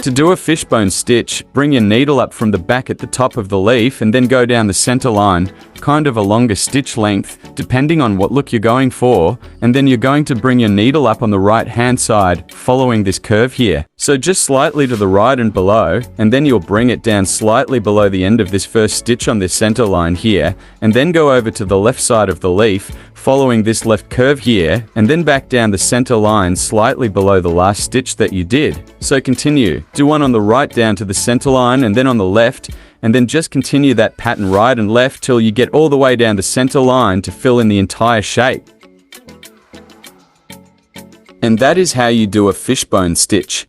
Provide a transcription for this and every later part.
To do a fishbone stitch, bring your needle up from the back at the top of the leaf and then go down the center line, kind of a longer stitch length, depending on what look you're going for, and then you're going to bring your needle up on the right hand side, following this curve here. So just slightly to the right and below, and then you'll bring it down slightly below the end of this first stitch on this center line here, and then go over to the left side of the leaf, following this left curve here, and then back down the center line slightly below the last stitch that you did. So continue. Do one on the right down to the center line and then on the left, and then just continue that pattern right and left till you get all the way down the center line to fill in the entire shape. And that is how you do a fishbone stitch.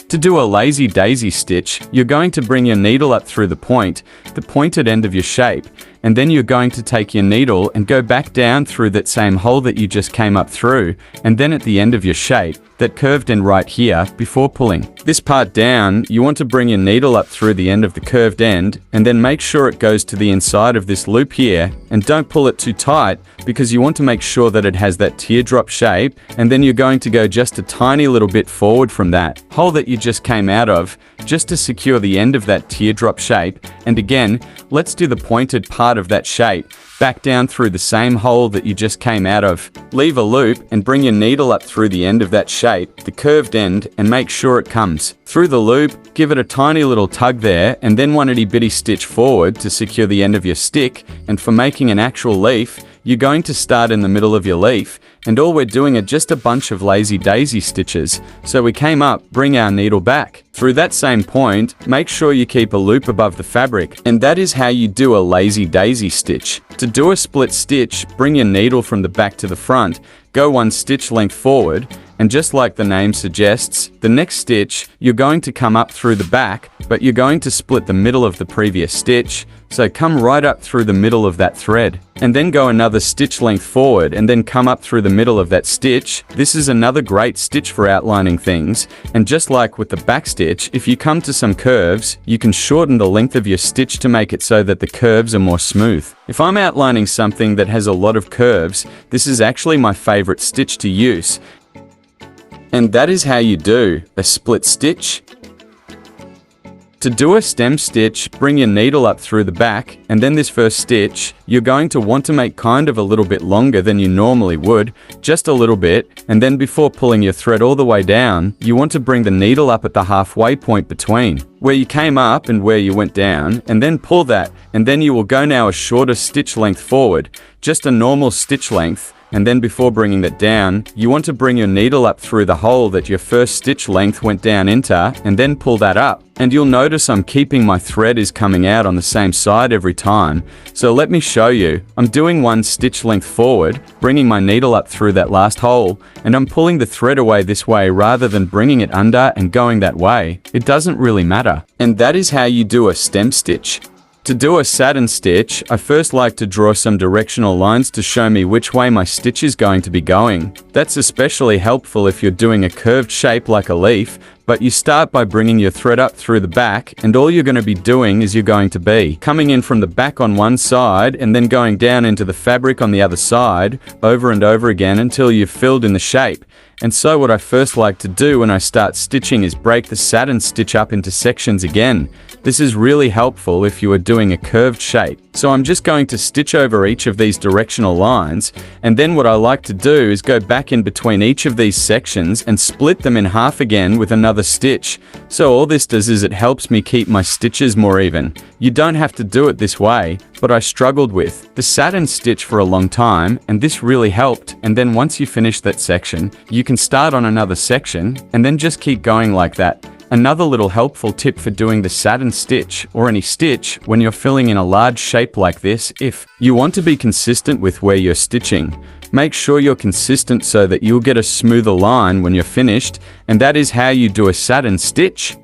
To do a lazy daisy stitch, you're going to bring your needle up through the pointed end of your shape, and then you're going to take your needle and go back down through that same hole that you just came up through, and then at the end of your shape, that curved end right here, before pulling this part down, you want to bring your needle up through the end of the curved end, and then make sure it goes to the inside of this loop here, and don't pull it too tight, because you want to make sure that it has that teardrop shape, and then you're going to go just a tiny little bit forward from that hole that you just came out of, just to secure the end of that teardrop shape. And again, let's do the pointed part of that shape, back down through the same hole that you just came out of. Leave a loop and bring your needle up through the end of that shape, the curved end, and make sure it comes through the loop. Give it a tiny little tug there, and then one itty bitty stitch forward to secure the end of your stick. And for making an actual leaf, you're going to start in the middle of your leaf, and all we're doing are just a bunch of lazy daisy stitches. So we came up, bring our needle back. Through that same point, make sure you keep a loop above the fabric, and that is how you do a lazy daisy stitch. To do a split stitch, bring your needle from the back to the front, go one stitch length forward, and just like the name suggests, the next stitch, you're going to come up through the back, but you're going to split the middle of the previous stitch, so come right up through the middle of that thread, and then go another stitch length forward and then come up through the middle of that stitch. This is another great stitch for outlining things, and just like with the back stitch, if you come to some curves, you can shorten the length of your stitch to make it so that the curves are more smooth. If I'm outlining something that has a lot of curves, this is actually my favorite stitch to use. And that is how you do a split stitch. To do a stem stitch, bring your needle up through the back, and then this first stitch, you're going to want to make kind of a little bit longer than you normally would, just a little bit, and then before pulling your thread all the way down, you want to bring the needle up at the halfway point between where you came up and where you went down, and then pull that, and then you will go now a shorter stitch length forward, just a normal stitch length. And then before bringing that down, you want to bring your needle up through the hole that your first stitch length went down into, and then pull that up. And you'll notice I'm keeping my thread is coming out on the same side every time. So let me show you. I'm doing one stitch length forward, bringing my needle up through that last hole, and I'm pulling the thread away this way rather than bringing it under and going that way. It doesn't really matter. And that is how you do a stem stitch. To do a satin stitch, I first like to draw some directional lines to show me which way my stitch is going to be going. That's especially helpful if you're doing a curved shape like a leaf, but you start by bringing your thread up through the back, and all you're going to be doing is you're going to be coming in from the back on one side and then going down into the fabric on the other side, over and over again until you've filled in the shape. And so what I first like to do when I start stitching is break the satin stitch up into sections again. This is really helpful if you are doing a curved shape. So I'm just going to stitch over each of these directional lines, and then what I like to do is go back in between each of these sections and split them in half again with another stitch. So all this does is it helps me keep my stitches more even. You don't have to do it this way, but I struggled with the satin stitch for a long time, and this really helped. And then once you finish that section, you can start on another section and then just keep going like that. Another little helpful tip for doing the satin stitch or any stitch when you're filling in a large shape like this, if you want to be consistent with where you're stitching, make sure you're consistent so that you'll get a smoother line when you're finished, and that is how you do a satin stitch.